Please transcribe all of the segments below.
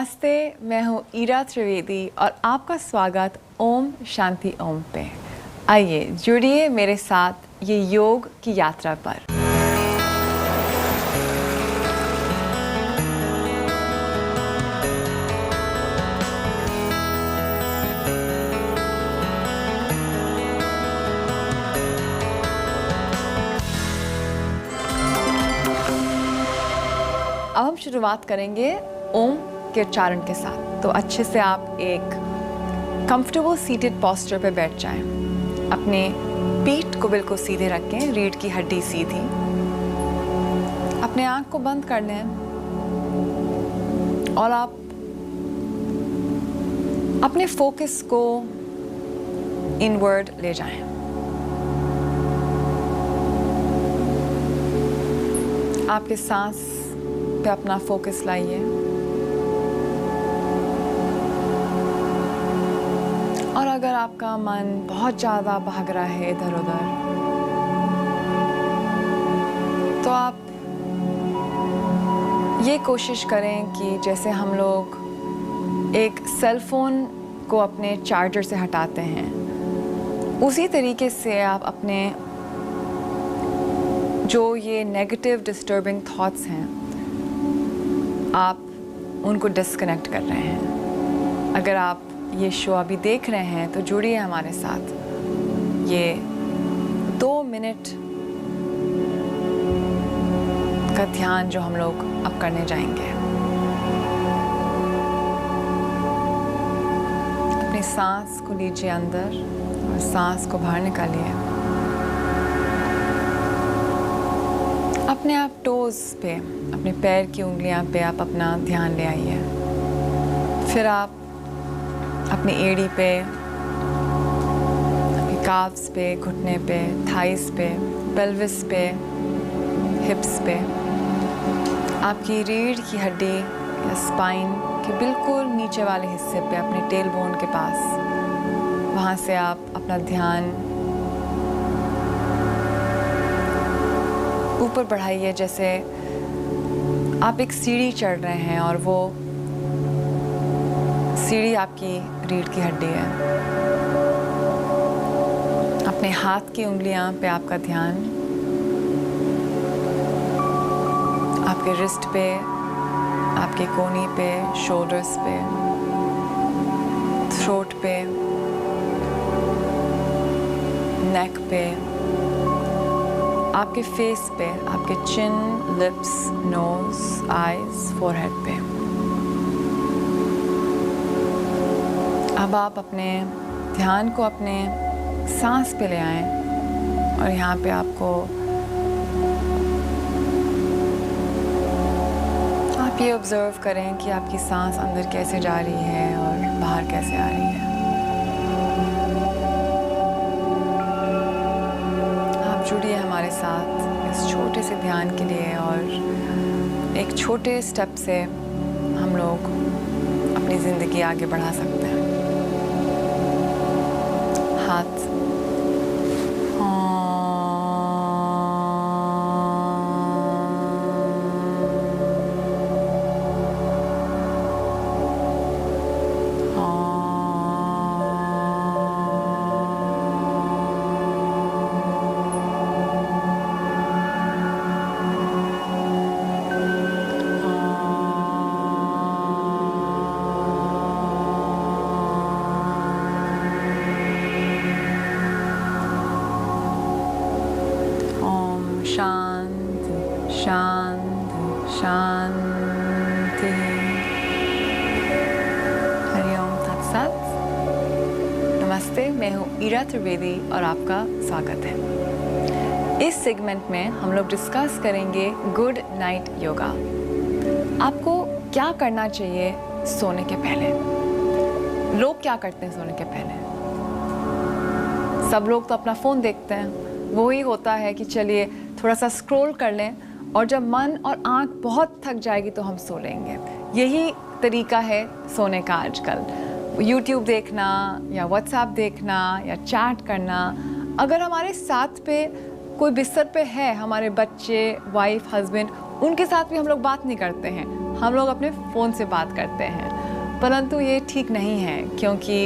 नमस्ते, मैं हूँ ईरा त्रिवेदी और आपका स्वागत ओम शांति ओम पे। आइए जुड़िए मेरे साथ ये योग की यात्रा पर। अब हम शुरुआत करेंगे ओम के उच्चारण के साथ। तो अच्छे से आप एक कंफर्टेबल सीटेड पोस्चर पे बैठ जाएं। अपने पीठ को बिल्कुल सीधे रखें, रीढ़ की हड्डी सीधी। अपने आंख को बंद कर लें और आप अपने फोकस को इनवर्ड ले जाएं। आपके सांस पे अपना फोकस लाइए और अगर आपका मन बहुत ज़्यादा भाग रहा है इधर उधर, तो आप ये कोशिश करें कि जैसे हम लोग एक सेल फोन को अपने चार्जर से हटाते हैं, उसी तरीके से आप अपने जो ये नेगेटिव डिस्टर्बिंग थॉट्स हैं, आप उनको डिस्कनेक्ट कर रहे हैं। अगर आप ये शो अभी देख रहे हैं तो जुड़िए हमारे साथ। ये 2 मिनट का ध्यान जो हम लोग अब करने जाएंगे। अपनी सांस को लीजिए अंदर और सांस को बाहर निकालिए। अपने आप टोज पे, अपने पैर की उंगलियां पे आप अपना ध्यान ले आइए। फिर आप अपनी एड़ी पे, अपनी काफ्स पे, घुटने पे, थाइस पे, पेल्विस पे, हिप्स पे, आपकी रीढ़ की हड्डी या स्पाइन के बिल्कुल नीचे वाले हिस्से पे, अपने टेल बोन के पास, वहाँ से आप अपना ध्यान ऊपर बढ़ाइए। जैसे आप एक सीढ़ी चढ़ रहे हैं और वो सीढ़ी आपकी रीढ़ की हड्डी है। अपने हाथ की उंगलियां पे आपका ध्यान, आपके रिस्ट पे, आपके कोहनी पे, शोल्डर्स पे, थ्रोट पे, नेक पे, आपके फेस पे, आपके चिन, लिप्स, नोज, आईज, फोरहेड पे। अब आप अपने ध्यान को अपने सांस पे ले आएं और यहाँ पे आपको आप ये ऑब्जर्व करें कि आपकी सांस अंदर कैसे जा रही है और बाहर कैसे आ रही है। आप जुड़िए हमारे साथ इस छोटे से ध्यान के लिए और एक छोटे स्टेप से हम लोग अपनी ज़िंदगी आगे बढ़ा सकते हैं। हाथ शांति शांति शांति। हरिओम तत्सत। नमस्ते, मैं हूँ ईरा त्रिवेदी और आपका स्वागत है। इस सेगमेंट में हम लोग डिस्कस करेंगे गुड नाइट योगा। आपको क्या करना चाहिए सोने के पहले? लोग क्या करते हैं सोने के पहले? सब लोग तो अपना फ़ोन देखते हैं। वही होता है कि चलिए थोड़ा सा स्क्रॉल कर लें और जब मन और आँख बहुत थक जाएगी तो हम सो लेंगे। यही तरीका है सोने का आजकल। YouTube देखना या WhatsApp देखना या चैट करना। अगर हमारे साथ पे कोई बिस्तर पे है, हमारे बच्चे, वाइफ, हस्बैंड, उनके साथ भी हम लोग बात नहीं करते हैं। हम लोग अपने फ़ोन से बात करते हैं, परंतु ये ठीक नहीं है, क्योंकि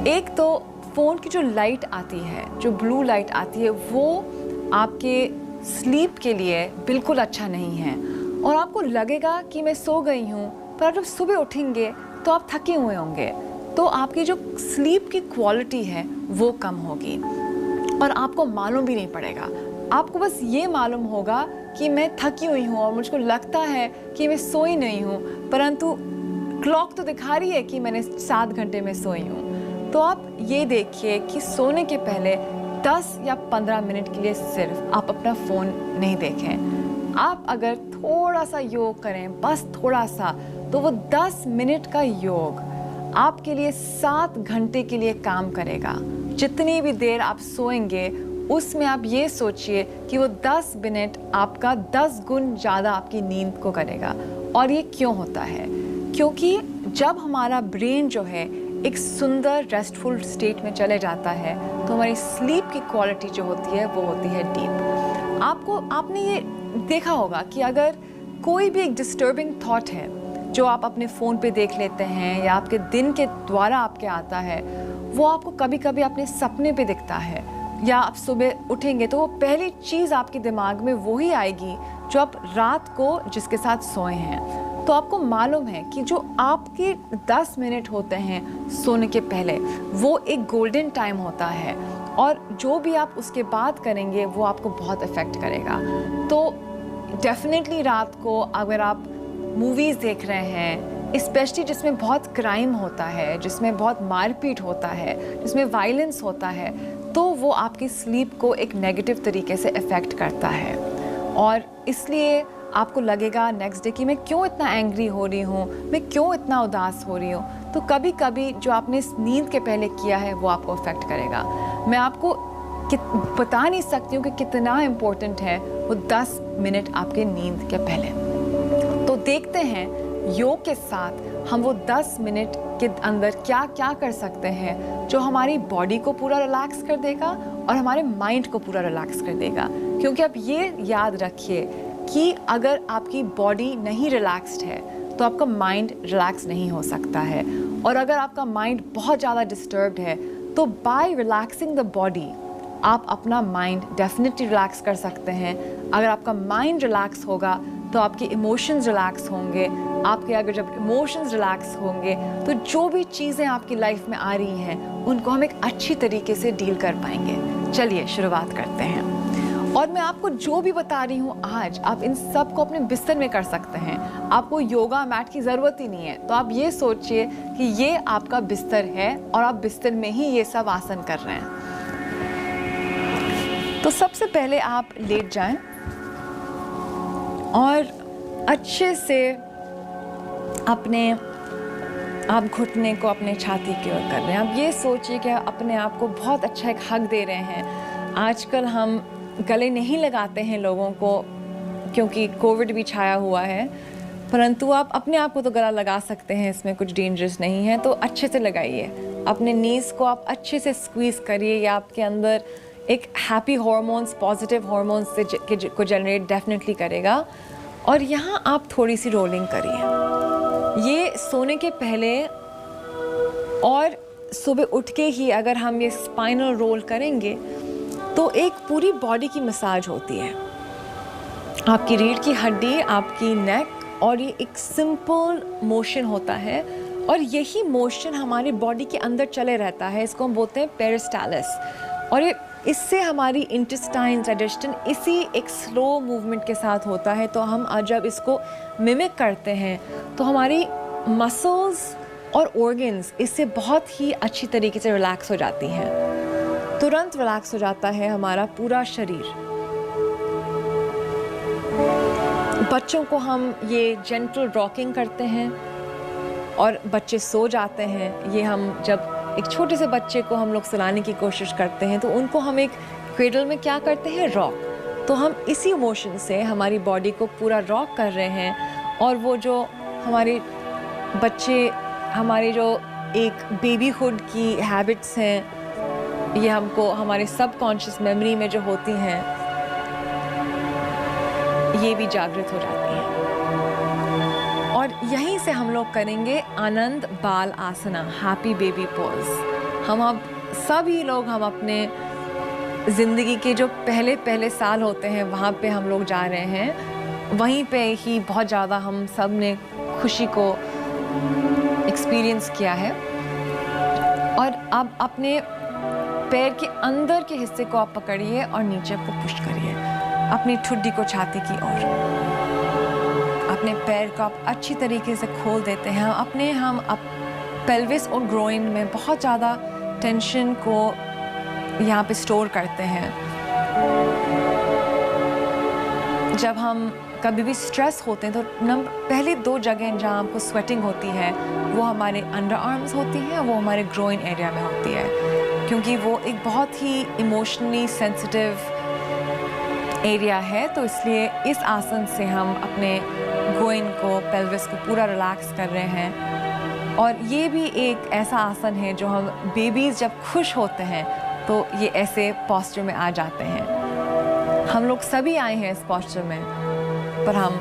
एक तो फ़ोन की जो लाइट आती है, जो ब्लू लाइट आती है, वो आपके स्लीप के लिए बिल्कुल अच्छा नहीं है। और आपको लगेगा कि मैं सो गई हूँ, पर जब सुबह उठेंगे तो आप थके हुए होंगे, तो आपकी जो स्लीप की क्वालिटी है वो कम होगी और आपको मालूम भी नहीं पड़ेगा। आपको बस ये मालूम होगा कि मैं थकी हुई हूँ और मुझको लगता है कि मैं सोई नहीं हूँ, परंतु क्लॉक तो दिखा रही है कि मैंने 7 घंटे में सोई हूँ। तो आप ये देखिए कि सोने के पहले 10 या 15 मिनट के लिए सिर्फ आप अपना फ़ोन नहीं देखें। आप अगर थोड़ा सा योग करें, बस थोड़ा सा, तो वो 10 मिनट का योग आपके लिए 7 घंटे के लिए काम करेगा। जितनी भी देर आप सोएंगे उसमें आप ये सोचिए कि वो 10 मिनट आपका 10 गुण ज़्यादा आपकी नींद को करेगा। और ये क्यों होता है? क्योंकि जब हमारा ब्रेन जो है एक सुंदर रेस्टफुल स्टेट में चले जाता है, तो हमारी स्लीप की क्वालिटी जो होती है वो होती है डीप। आपने ये देखा होगा कि अगर कोई भी एक डिस्टर्बिंग थॉट है जो आप अपने फ़ोन पे देख लेते हैं या आपके दिन के द्वारा आपके आता है, वो आपको कभी कभी अपने सपने पे दिखता है, या आप सुबह उठेंगे तो वो पहली चीज़ आपके दिमाग में वही आएगी जो आप रात को जिसके साथ सोए हैं। तो आपको मालूम है कि जो आपके 10 मिनट होते हैं सोने के पहले, वो एक गोल्डन टाइम होता है, और जो भी आप उसके बाद करेंगे वो आपको बहुत इफ़ेक्ट करेगा। तो डेफिनेटली रात को अगर आप मूवीज़ देख रहे हैं, स्पेशली जिसमें बहुत क्राइम होता है, जिसमें बहुत मारपीट होता है, जिसमें वायलेंस होता है, तो वो आपकी स्लीप को एक नेगेटिव तरीके से इफ़ेक्ट करता है। और इसलिए आपको लगेगा नेक्स्ट डे कि मैं क्यों इतना एंग्री हो रही हूँ, मैं क्यों इतना उदास हो रही हूँ। तो कभी कभी जो आपने नींद के पहले किया है वो आपको इफ़ेक्ट करेगा। मैं आपको बता नहीं सकती हूँ कि कितना इम्पोर्टेंट है वो 10 मिनट आपके नींद के पहले। तो देखते हैं योग के साथ हम वो 10 मिनट के अंदर क्या क्या कर सकते हैं जो हमारी बॉडी को पूरा रिलैक्स कर देगा और हमारे माइंड को पूरा रिलैक्स कर देगा। क्योंकि आप ये याद रखिए कि अगर आपकी बॉडी नहीं रिलैक्स्ड है तो आपका माइंड रिलैक्स नहीं हो सकता है, और अगर आपका माइंड बहुत ज़्यादा डिस्टर्ब्ड है तो बाय रिलैक्सिंग द बॉडी आप अपना माइंड डेफिनेटली रिलैक्स कर सकते हैं। अगर आपका माइंड रिलैक्स होगा तो आपके इमोशंस रिलैक्स होंगे। आपके अगर जब इमोशंस रिलैक्स होंगे तो जो भी चीज़ें आपकी लाइफ में आ रही हैं उनको हम एक अच्छी तरीके से डील कर पाएंगे। चलिए शुरुआत करते हैं। और मैं आपको जो भी बता रही हूँ आज, आप इन सब को अपने बिस्तर में कर सकते हैं। आपको योगा मैट की ज़रूरत ही नहीं है। तो आप ये सोचिए कि ये आपका बिस्तर है और आप बिस्तर में ही ये सब आसन कर रहे हैं। तो सबसे पहले आप लेट जाएं और अच्छे से आप घुटने को अपने छाती की ओर कर रहे हैं। आप ये सोचिए कि अपने आप को बहुत अच्छा एक हग दे रहे हैं। आजकल हम गले नहीं लगाते हैं लोगों को क्योंकि कोविड भी छाया हुआ है, परंतु आप अपने आप को तो गला लगा सकते हैं, इसमें कुछ डेंजरस नहीं है। तो अच्छे से लगाइए। अपने नीज़ को आप अच्छे से स्क्वीज़ करिए। या आपके अंदर एक हैप्पी हार्मोन्स, पॉजिटिव हार्मोन्स को जनरेट डेफिनेटली करेगा। और यहाँ आप थोड़ी सी रोलिंग करिए। ये सोने के पहले और सुबह उठ के ही अगर हम ये स्पाइनल रोल करेंगे तो एक पूरी बॉडी की मसाज होती है। आपकी रीढ़ की हड्डी, आपकी नेक, और ये एक सिंपल मोशन होता है और यही मोशन हमारी बॉडी के अंदर चले रहता है। इसको हम बोलते हैं पेरिस्टालिस। और ये इससे हमारी इंटेस्टाइन, डाइजेशन इसी एक स्लो मूवमेंट के साथ होता है। तो हम जब इसको मिमिक करते हैं तो हमारी मसल्स और ऑर्गन्स इससे बहुत ही अच्छी तरीके से रिलैक्स हो जाती हैं। तुरंत रिलैक्स हो जाता है हमारा पूरा शरीर। बच्चों को हम ये जेंटल रॉकिंग करते हैं और बच्चे सो जाते हैं। ये हम जब एक छोटे से बच्चे को हम लोग सुलाने की कोशिश करते हैं तो उनको हम एक क्रेडल में क्या करते हैं, रॉक। तो हम इसी मोशन से हमारी बॉडी को पूरा रॉक कर रहे हैं। और वो जो हमारे बच्चे, हमारी जो एक बेबीहुड की हैबिट्स हैं, ये हमको हमारे सबकॉन्शियस मेमोरी में जो होती हैं, ये भी जागृत हो जाती हैं। यहीं से हम लोग करेंगे आनंद बाल आसना, हैप्पी बेबी पोज। हम अब सभी लोग हम अपने ज़िंदगी के जो पहले साल होते हैं वहाँ पे हम लोग जा रहे हैं। वहीं पे ही बहुत ज़्यादा हम सब ने खुशी को एक्सपीरियंस किया है। और अब अपने पैर के अंदर के हिस्से को आप पकड़िए और नीचे को पुश करिए अपनी ठुड्डी को छाती की ओर। अपने पैर को आप अच्छी तरीके से खोल देते हैं। हम पेल्विस और ग्रोइन में बहुत ज़्यादा टेंशन को यहाँ पे स्टोर करते हैं। जब हम कभी भी स्ट्रेस होते हैं तो पहले 2 जगह जहाँ हमको स्वेटिंग होती है वो हमारे अंडर आर्म्स होती हैं, वो हमारे ग्रोइन एरिया में होती है, क्योंकि वो एक बहुत ही इमोशनली सेंसिटिव एरिया है। तो इसलिए इस आसन से हम अपने ग्रोइन को, पेल्विस को पूरा रिलैक्स कर रहे हैं। और ये भी एक ऐसा आसन है जो हम बेबीज़ जब खुश होते हैं तो ये ऐसे पोस्चर में आ जाते हैं। हम लोग सभी आए हैं इस पोस्चर में, पर हम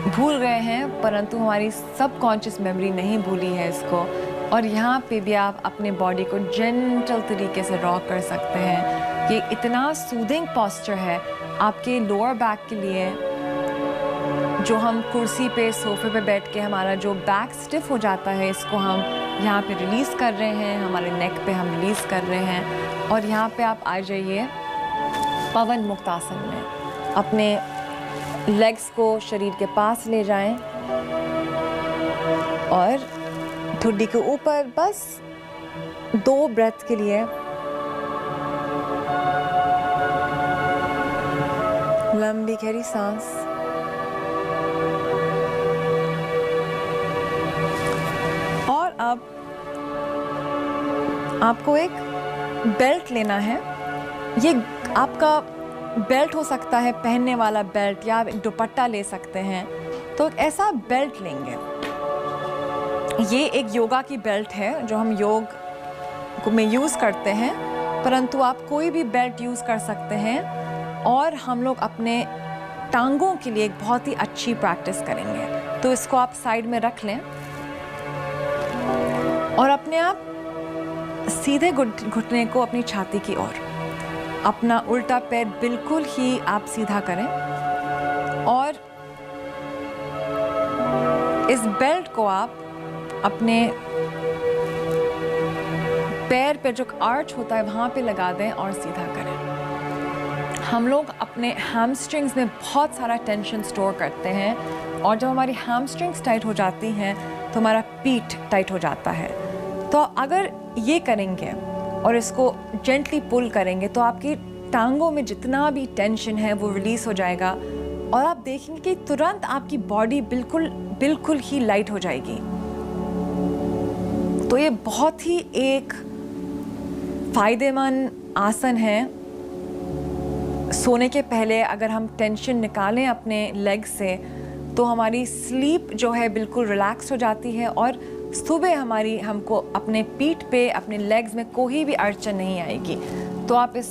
भूल गए हैं, परंतु हमारी सबकॉन्शियस मेमोरी नहीं भूली है इसको। और यहाँ पे भी आप अपने बॉडी को जेंटल तरीके से रॉक कर सकते हैं। ये इतना सूदिंग पोस्चर है आपके लोअर बैक के लिए। जो हम कुर्सी पे, सोफे पे बैठ के हमारा जो बैक स्टिफ हो जाता है, इसको हम यहाँ पे रिलीज़ कर रहे हैं, हमारे नेक पे हम रिलीज़ कर रहे हैं। और यहाँ पे आप आ जाइए पवन मुक्त आसन में। अपने लेग्स को शरीर के पास ले जाएं और ठुड्डी के ऊपर बस 2 ब्रेथ के लिए लंबी गहरी सांस। और अब आपको एक बेल्ट लेना है। ये आपका बेल्ट हो सकता है पहनने वाला बेल्ट, या आप एक दुपट्टा ले सकते हैं। तो एक ऐसा बेल्ट लेंगे। ये एक योगा की बेल्ट है जो हम योग में यूज़ करते हैं, परंतु आप कोई भी बेल्ट यूज़ कर सकते हैं। और हम लोग अपने टांगों के लिए एक बहुत ही अच्छी प्रैक्टिस करेंगे। तो इसको आप साइड में रख लें और अपने आप सीधे घुटने को अपनी छाती की ओर, अपना उल्टा पैर बिल्कुल ही आप सीधा करें। और इस बेल्ट को आप अपने पैर पे जो आर्च होता है वहाँ पे लगा दें और सीधा करें। हम लोग अपने हैमस्ट्रिंग्स में बहुत सारा टेंशन स्टोर करते हैं, और जब हमारी हैमस्ट्रिंग्स टाइट हो जाती हैं तो हमारा पीठ टाइट हो जाता है। तो अगर ये करेंगे और इसको जेंटली पुल करेंगे तो आपकी टांगों में जितना भी टेंशन है वो रिलीज़ हो जाएगा, और आप देखेंगे कि तुरंत आपकी बॉडी बिल्कुल ही लाइट हो जाएगी। तो ये बहुत ही एक फ़ायदेमंद आसन है। सोने के पहले अगर हम टेंशन निकालें अपने लेग से तो हमारी स्लीप जो है बिल्कुल रिलैक्स हो जाती है, और सुबह हमको अपने पीठ पे, अपने लेग्स में कोई भी अड़चन नहीं आएगी। तो आप इस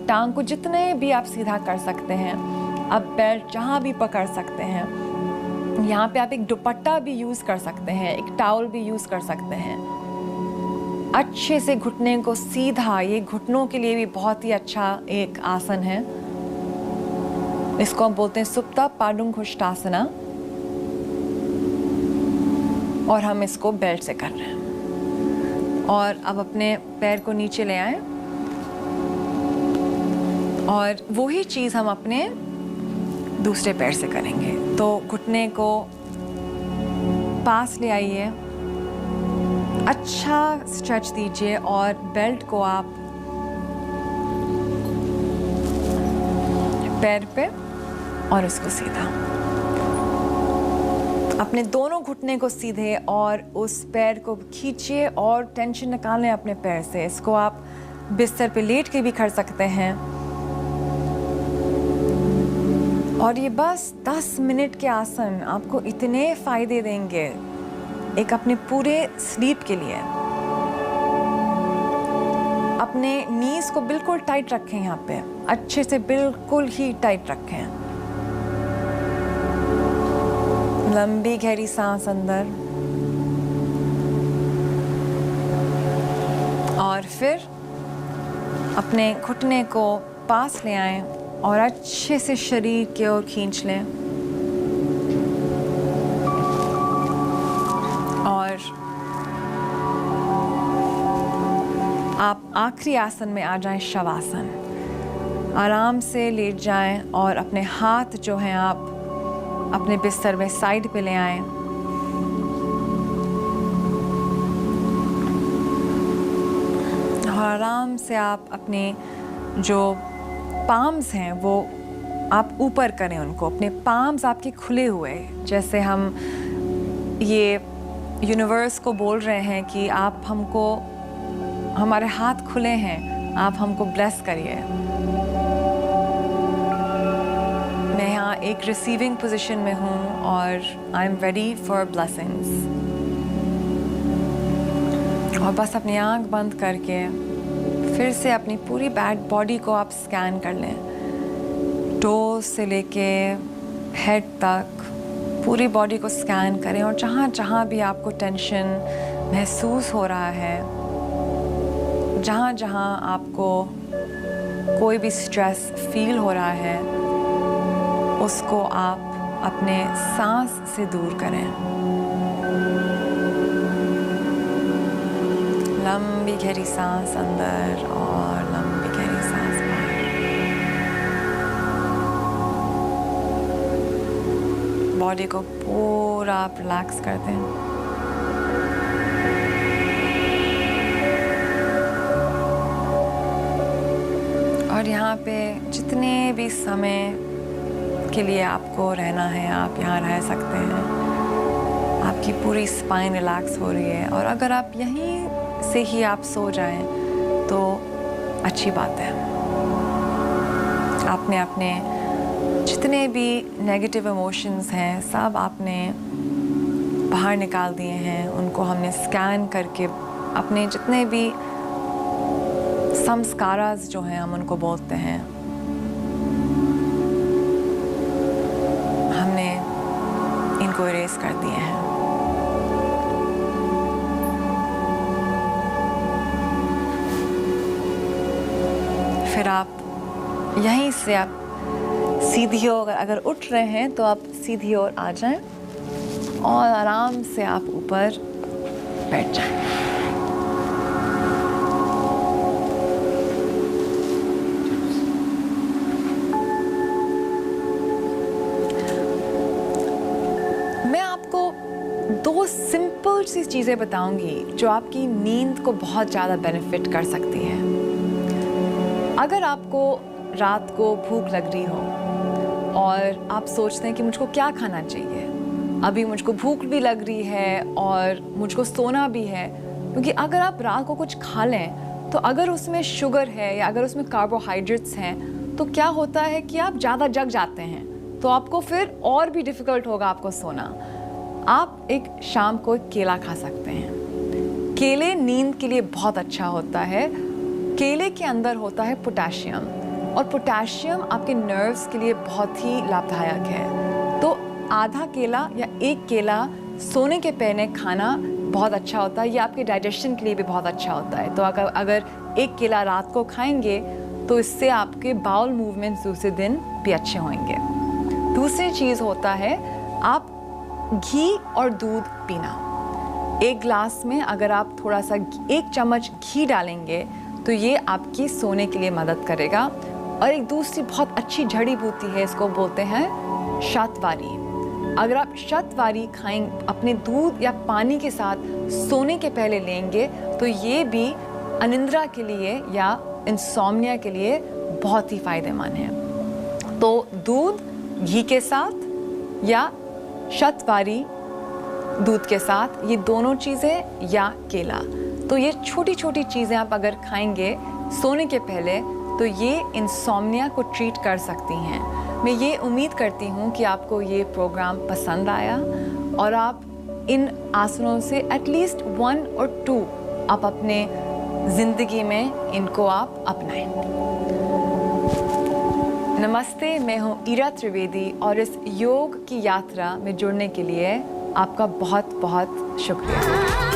टांग को जितने भी आप सीधा कर सकते हैं, आप बेल्ट जहाँ भी पकड़ सकते हैं। यहाँ पे आप एक दुपट्टा भी यूज़ कर सकते हैं, एक टॉवल भी यूज़ कर सकते हैं। अच्छे से घुटने को सीधा, ये घुटनों के लिए भी बहुत ही अच्छा एक आसन है। इसको हम बोलते हैं सुप्ता पादुंघुष्टासना, और हम इसको बेल्ट से कर रहे हैं। और अब अपने पैर को नीचे ले आएं, और वही चीज़ हम अपने दूसरे पैर से करेंगे। तो घुटने को पास ले आइए, अच्छा स्ट्रेच दीजिए, और बेल्ट को आप पैर पे और इसको सीधा। अपने दोनों घुटने को सीधे और उस पैर को खींचिए और टेंशन निकालें अपने पैर से। इसको आप बिस्तर पे लेट के भी कर सकते हैं। और ये बस 10 मिनट के आसन आपको इतने फ़ायदे देंगे एक अपने पूरे स्लीप के लिए। अपने नीज को बिल्कुल टाइट रखें, यहाँ पे अच्छे से बिल्कुल ही टाइट रखें। लंबी गहरी सांस अंदर और फिर अपने घुटने को पास ले आएं और अच्छे से शरीर की ओर खींच लें और आप आखिरी आसन में आ जाएं, शवासन। आराम से लेट जाएं और अपने हाथ जो हैं आप अपने बिस्तर में साइड पे ले आएं। और आराम से आप अपने जो पाम्स हैं वो आप ऊपर करें उनको। अपने पाम्स आपके खुले हुए, जैसे हम ये यूनिवर्स को बोल रहे हैं कि आप हमको, हमारे हाथ खुले हैं, आप हमको ब्लेस करिए। मैं यहाँ एक रिसीविंग पोजीशन में हूँ और I am ready for blessings. और बस अपनी आंख बंद करके फिर से अपनी पूरी बैक बॉडी को आप स्कैन कर लें, टोस से लेके हेड तक पूरी बॉडी को स्कैन करें। और जहाँ जहाँ भी आपको टेंशन महसूस हो रहा है, जहाँ जहाँ आपको कोई भी स्ट्रेस फील हो रहा है, उसको आप अपने सांस से दूर करें। लंबी गहरी सांस अंदर और लंबी गहरी सांस बाहर। बॉडी को पूरा आप रिलैक्स कर दें। और यहाँ पे जितने भी समय के लिए आपको रहना है, आप यहाँ रह सकते हैं। आपकी पूरी स्पाइन रिलैक्स हो रही है और अगर आप यहीं से ही आप सो जाएं तो अच्छी बात है। आपने अपने जितने भी नेगेटिव इमोशंस हैं सब आपने बाहर निकाल दिए हैं। उनको हमने स्कैन करके अपने जितने भी संस्कारास जो हैं हम उनको बोलते हैं, हमने इनको इरेज कर दिए हैं। फिर आप यहीं से आप सीधी ओर अगर उठ रहे हैं तो आप सीधी ओर आ जाएं और आराम से आप ऊपर बैठ जाएं। मैं आपको दो सिंपल सी चीज़ें बताऊंगी जो आपकी नींद को बहुत ज़्यादा बेनिफिट कर सकती हैं। अगर आपको रात को भूख लग रही हो और आप सोचते हैं कि मुझको क्या खाना चाहिए, अभी मुझको भूख भी लग रही है और मुझको सोना भी है, क्योंकि अगर आप रात को कुछ खा लें तो अगर उसमें शुगर है या अगर उसमें कार्बोहाइड्रेट्स हैं तो क्या होता है कि आप ज़्यादा जग जाते हैं, तो आपको फिर और भी डिफ़िकल्ट होगा आपको सोना। आप एक शाम को एक केला खा सकते हैं। केले नींद के लिए बहुत अच्छा होता है। केले के अंदर होता है पोटेशियम और पोटेशियम आपके नर्व्स के लिए बहुत ही लाभदायक है। तो आधा केला या एक केला सोने के पहले खाना बहुत अच्छा होता है। ये आपके डाइजेशन के लिए भी बहुत अच्छा होता है। तो अगर एक केला रात को खाएंगे तो इससे आपके बाउल मूवमेंट्स दूसरे दिन भी अच्छे होंगे। दूसरी चीज़ होता है आप घी और दूध पीना। एक ग्लास में अगर आप थोड़ा सा 1 चम्मच घी डालेंगे तो ये आपकी सोने के लिए मदद करेगा। और एक दूसरी बहुत अच्छी जड़ी बूटी है, इसको बोलते हैं शतवारी। अगर आप शतवारी खाएंगे अपने दूध या पानी के साथ सोने के पहले लेंगे तो ये भी अनिद्रा के लिए या इंसोम्निया के लिए बहुत ही फायदेमंद है। तो दूध घी के साथ या शतवारी दूध के साथ, ये दोनों चीज़ें या केला, तो ये छोटी छोटी चीज़ें आप अगर खाएंगे सोने के पहले तो ये इंसोम्निया को ट्रीट कर सकती हैं। मैं ये उम्मीद करती हूँ कि आपको ये प्रोग्राम पसंद आया और आप इन आसनों से एटलीस्ट 1 और 2 आप अपने ज़िंदगी में इनको आप अपनाएं। नमस्ते, मैं हूँ ईरा त्रिवेदी और इस योग की यात्रा में जुड़ने के लिए आपका बहुत बहुत शुक्रिया।